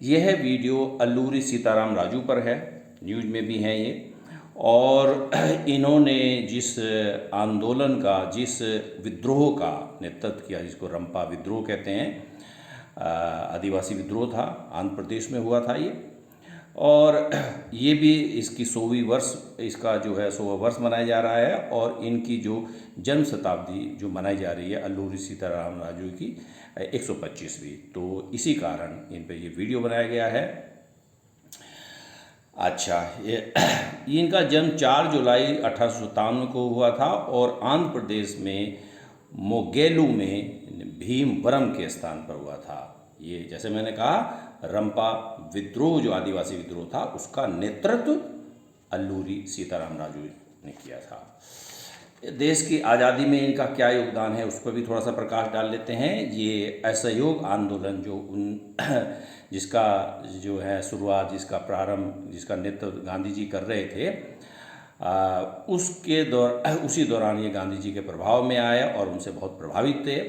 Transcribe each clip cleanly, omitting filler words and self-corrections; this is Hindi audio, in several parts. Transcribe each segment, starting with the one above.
यह वीडियो अल्लूरी सीताराम राजू पर है, न्यूज़ में भी है ये। और इन्होंने जिस आंदोलन का, जिस विद्रोह का नेतृत्व किया, जिसको रंपा विद्रोह कहते हैं, आदिवासी विद्रोह था, आंध्र प्रदेश में हुआ था ये। और ये भी इसकी 100वीं वर्ष, इसका जो है 100वां वर्ष मनाया जा रहा है। और इनकी जो जन्म शताब्दी जो मनाई जा रही है अल्लूरी सीताराम राजू की 125वीं, तो इसी कारण इन पे ये वीडियो बनाया गया है। अच्छा, ये इनका जन्म 4 जुलाई 1857 को हुआ था और आंध्र प्रदेश में मोगेलू में भीमवरम के स्थान पर हुआ था। ये जैसे मैंने कहा, रंपा विद्रोह जो आदिवासी विद्रोह था उसका नेतृत्व अल्लूरी सीताराम राजू ने किया था। देश की आज़ादी में इनका क्या योगदान है उस पर भी थोड़ा सा प्रकाश डाल लेते हैं। ये असहयोग आंदोलन जो जिसका जो है शुरुआत, जिसका प्रारंभ, जिसका नेतृत्व गांधी जी कर रहे थे, उसी दौरान ये गांधी जी के प्रभाव में आए और उनसे बहुत प्रभावित थे।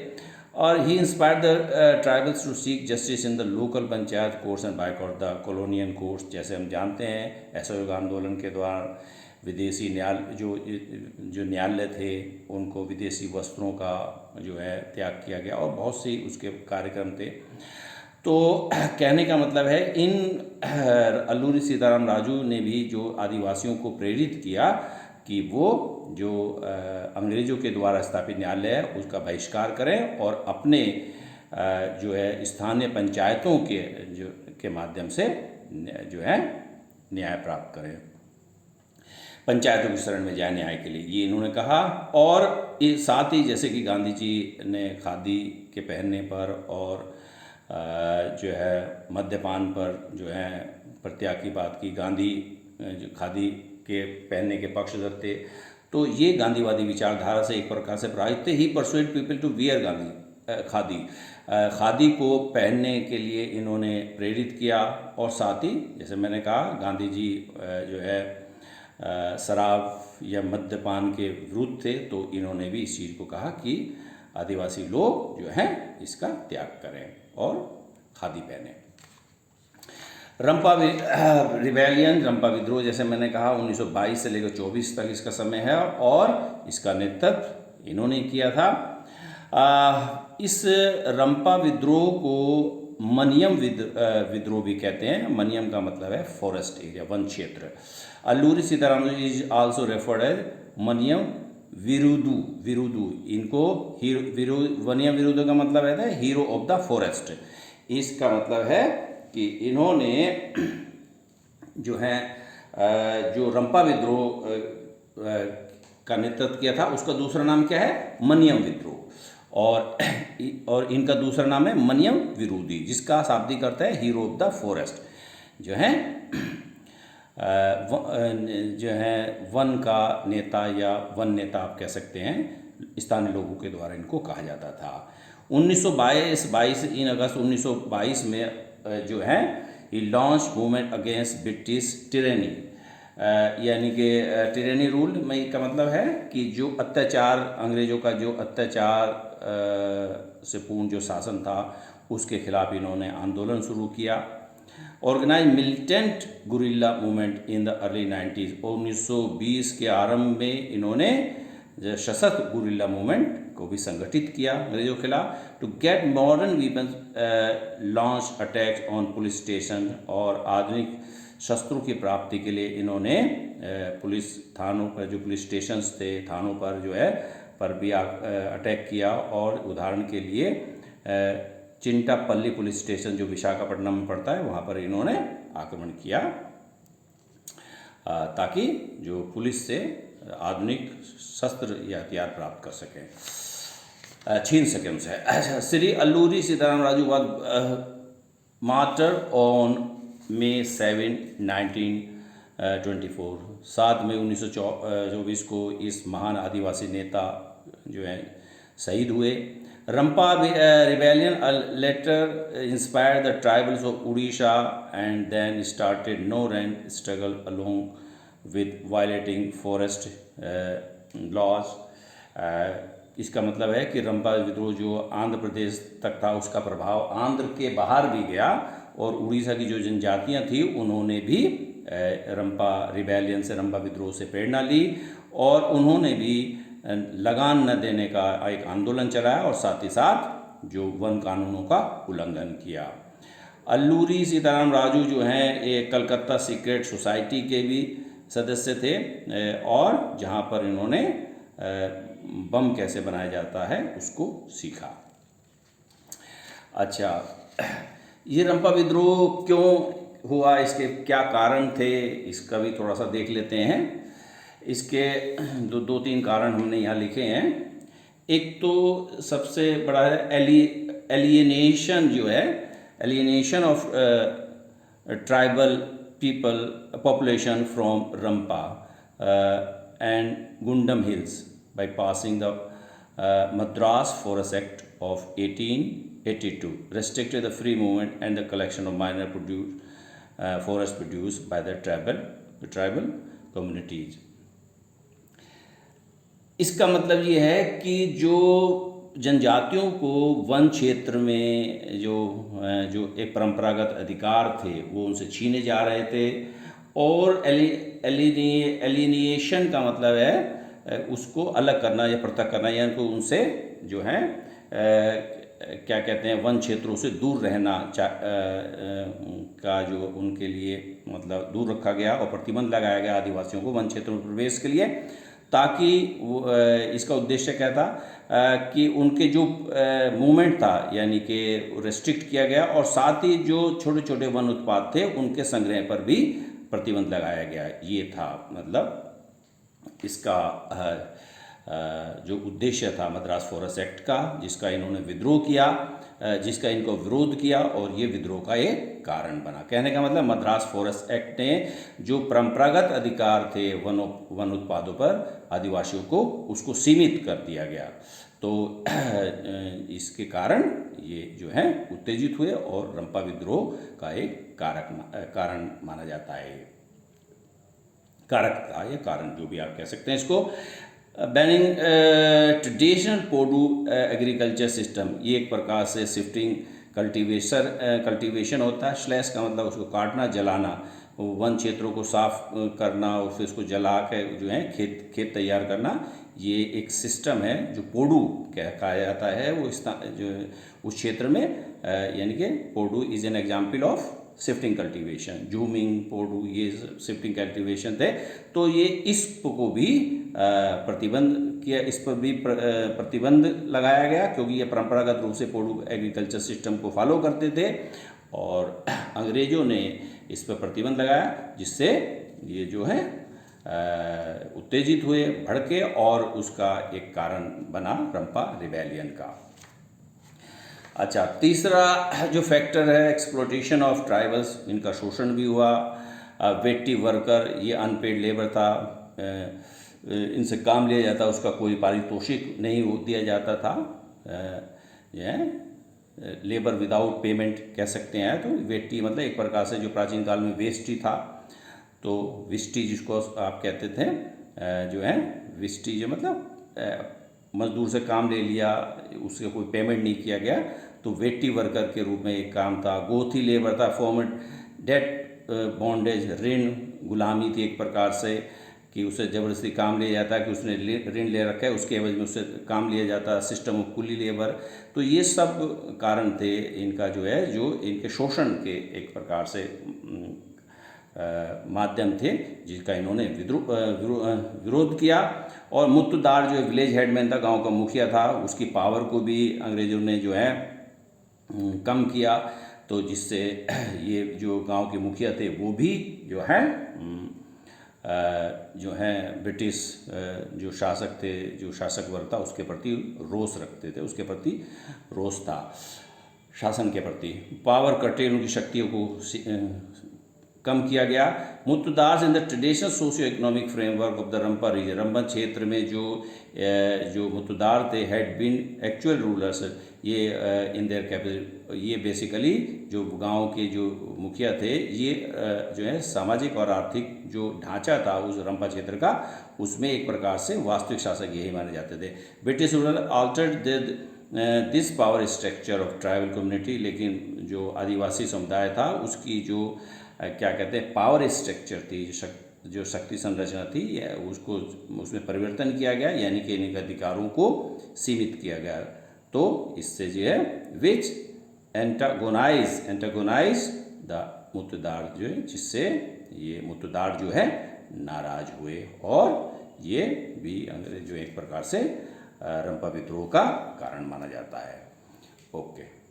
और he inspired the tribals to seek justice in the local panchayat courts and boycott the colonial courts. जैसे हम जानते हैं, असहयोग आंदोलन के दौरान विदेशी न्यायालय जो न्यायालय थे उनको विदेशी वस्त्रों का जो है त्याग किया गया और बहुत सी उसके कार्यक्रम थे। तो कहने का मतलब है, इन अल्लूरी सीताराम राजू ने भी जो आदिवासियों को प्रेरित किया कि वो जो अंग्रेज़ों के द्वारा स्थापित न्यायालय है उसका बहिष्कार करें और अपने जो है स्थानीय पंचायतों के माध्यम से जो है न्याय प्राप्त करें, पंचायतों की शरण में जाए न्याय के लिए, ये इन्होंने कहा। और साथ ही जैसे कि गांधी जी ने खादी के पहनने पर और जो है मद्यपान पर जो है प्रत्याग की बात की, गांधी जो खादी के पहनने के पक्षधर थे, तो ये गांधीवादी विचारधारा से एक प्रकार से प्रभावित थे। He persuaded people to wear khadi को पहनने के लिए इन्होंने प्रेरित किया। और साथ ही जैसे मैंने कहा, गांधी जी जो है शराब या मद्यपान के विरुद्ध थे, तो इन्होंने भी इस चीज़ को कहा कि आदिवासी लोग जो हैं इसका त्याग करें और खादी पहने। रंपा रिबेलियन, रंपा विद्रोह, जैसे मैंने कहा 1922 से लेकर 24 तक इसका समय है और इसका नेतृत्व इन्होंने किया था। इस रंपा विद्रोह को मनियम विद्रोह भी कहते हैं। मनियम का मतलब है फॉरेस्ट एरिया, वन क्षेत्र। Alluri Sitarama is also referred as Manyam Veerudu. इनको वनियम विरुदू का मतलब है हीरो ऑफ द फॉरेस्ट। इसका मतलब है कि इन्होंने जो है जो रंपा विद्रोह का नेतृत्व किया था उसका दूसरा नाम क्या है, मनियम विद्रोह। और इनका दूसरा नाम है मनियम विरुदी, जिसका शाब्दिक अर्थ है हीरो ऑफ द फॉरेस्ट। जो है वन का नेता या वन नेता आप कह सकते हैं, स्थानीय लोगों के द्वारा इनको कहा जाता था। 1922 इन अगस्त 1922 में जो है ही launch movement against British tyranny, यानी कि टिरेनी रूल में का मतलब है कि जो अत्याचार, अंग्रेज़ों का जो अत्याचार से पूर्ण जो शासन था उसके खिलाफ इन्होंने आंदोलन शुरू किया। Organise militant guerrilla movement in the early 90s। 1920 के आरंभ में इन्होंने सशस्त्र गुरिल्ला मूवमेंट को भी संगठित किया अंग्रेजों के खिलाफ। To get modern weapons launch attacks on police station, और आधुनिक शस्त्रों की प्राप्ति के लिए इन्होंने पुलिस थानों पर, जो पुलिस स्टेशंस थे, थानों पर जो है पर भी अटैक किया। और उदाहरण के लिए चिंटापल्ली पुलिस स्टेशन जो विशाखापट्टनम में पड़ता है वहाँ पर इन्होंने आक्रमण किया ताकि जो पुलिस से आधुनिक शस्त्र या हथियार प्राप्त कर सकें, छीन सकें उनसे। अच्छा, Shri Alluri Sitaram Raju was martyr on May 7, 1924। 7 मई 1924 को इस महान आदिवासी नेता जो है शहीद हुए। Rampa rebellion later inspired the tribals of Orissa and then started no rank struggle along with violating forest laws. इसका मतलब है कि रंपा विद्रोह जो आंध्र प्रदेश तक था उसका प्रभाव आंध्र के बाहर भी गया और उड़ीसा की जो जनजातियां थी उन्होंने भी रंपा रिबेलियन से, रंपा विद्रोह से प्रेरणा ली और उन्होंने भी लगान न देने का एक आंदोलन चलाया और साथ ही साथ जो वन कानूनों का उल्लंघन किया। अल्लूरी सीताराम राजू जो हैं ये कलकत्ता सीक्रेट सोसाइटी के भी सदस्य थे और जहाँ पर इन्होंने बम कैसे बनाया जाता है उसको सीखा। अच्छा, ये रंपा विद्रोह क्यों हुआ, इसके क्या कारण थे, इसका भी थोड़ा सा देख लेते हैं। इसके दो तीन कारण हमने यहाँ लिखे हैं। एक तो सबसे बड़ा है एलियनेशन जो है, alienation of tribal people population from Rampa and Gundam hills by passing the Madras forest act of 1882 restricted the free movement and the collection of minor forest produce by the tribal communities। इसका मतलब ये है कि जो जनजातियों को वन क्षेत्र में जो एक परंपरागत अधिकार थे वो उनसे छीने जा रहे थे। और एलिनिएशन का मतलब है उसको अलग करना या पृथक करना, या उनको उनसे जो है क्या कहते हैं वन क्षेत्रों से दूर रहना का जो उनके लिए मतलब दूर रखा गया और प्रतिबंध लगाया गया आदिवासियों को वन क्षेत्रों में प्रवेश के लिए, ताकि इसका उद्देश्य क्या था कि उनके जो मूवमेंट था यानी कि रेस्ट्रिक्ट किया गया और साथ ही जो छोटे छोटे वन उत्पाद थे उनके संग्रह पर भी प्रतिबंध लगाया गया। ये था मतलब इसका जो उद्देश्य था मद्रास फॉरेस्ट एक्ट का, जिसका इन्होंने विद्रोह किया, जिसका इनको विरोध किया और ये विद्रोह का एक कारण बना। कहने का मतलब मद्रास फॉरेस्ट एक्ट ने जो परंपरागत अधिकार थे वन उत्पादों पर आदिवासियों को उसको सीमित कर दिया गया। तो इसके कारण ये जो है उत्तेजित हुए और रंपा विद्रोह का एक कारण माना जाता है। कारक था या कारण जो भी आप कह सकते हैं इसको। Banning traditional Podu agriculture system, ये एक प्रकार से शिफ्टिंग कल्टीवेशन होता है। स्लैश का मतलब उसको काटना, जलाना, वन क्षेत्रों को साफ करना और फिर उसको जला के जो है खेत तैयार करना। ये एक सिस्टम है जो पोडू कहा जाता है। वो जो उस क्षेत्र में यानी कि podu is an example of shifting cultivation. Jhuming, podu, ये शिफ्टिंग कल्टीवेशन थे। तो ये इस को भी प्रतिबंध किया, इस पर भी प्रतिबंध लगाया गया क्योंकि ये परंपरागत रूप से पोडू एग्रीकल्चर सिस्टम को फॉलो करते थे और अंग्रेजों ने इस पर प्रतिबंध लगाया, जिससे ये जो है उत्तेजित हुए, भड़के और उसका एक कारण बना रंपा रिबेलियन का। अच्छा, तीसरा जो फैक्टर है एक्सप्लॉयटेशन ऑफ ट्राइबल्स, इनका शोषण भी हुआ। वेटी वर्कर, ये अनपेड लेबर था, इनसे काम लिया जाता, उसका कोई पारितोषिक नहीं दिया जाता था। यह लेबर विदाउट पेमेंट कह सकते हैं। तो वेटी मतलब एक प्रकार से जो प्राचीन काल में वेस्टी था, तो विस्टी जिसको आप कहते थे जो है विस्टी, जो मतलब मजदूर से काम ले लिया, उससे कोई पेमेंट नहीं किया गया, तो वेटी वर्कर के रूप में एक काम था। गोथी लेबर था, फॉर्म डेट बॉन्डेज, ऋण गुलामी थी एक प्रकार से, कि उसे ज़बरदस्ती काम लिया जाता है कि उसने ऋण ले रखा है, उसके एवज में उससे काम लिया जाता, सिस्टम ऑफ कुली लेबर। तो ये सब कारण थे इनका जो है, जो इनके शोषण के एक प्रकार से माध्यम थे जिसका इन्होंने विरोध किया। और मुत्तदार जो विलेज हेडमैन था, गांव का मुखिया था, उसकी पावर को भी अंग्रेज़ों ने जो है कम किया। तो जिससे ये जो गांव के मुखिया थे वो भी जो है ब्रिटिश जो शासक थे, जो शासक वर्ग था, उसके प्रति रोष रखते थे, उसके प्रति रोष था शासन के प्रति। पावर कटेल, उनकी शक्तियों को कम किया गया। Muttadars in the traditional socio economic framework of the Rampa region, Rampa क्षेत्र में जो मुत्तदार थे, हैड बीन एक्चुअल रूलर्स, ये इन देयर कैपिटल, ये बेसिकली जो गांव के जो मुखिया थे, ये जो है सामाजिक और आर्थिक जो ढांचा था उस रंपा क्षेत्र का, उसमें एक प्रकार से वास्तविक शासक यही माने जाते थे। British ruler altered this power structure of tribal community, लेकिन जो आदिवासी समुदाय था उसकी जो क्या कहते हैं पावर स्ट्रक्चर थी, जो शक्ति संरचना थी, उसको उसमें परिवर्तन किया गया, यानी कि इनके अधिकारों को सीमित किया गया। तो इससे जो है विच एंटागोनाइज द मुत्तदार, जो है जिससे ये मुत्तदार जो है नाराज हुए, और ये भी अंग्रेज जो एक प्रकार से रंपा विद्रोह का कारण माना जाता है। ओके।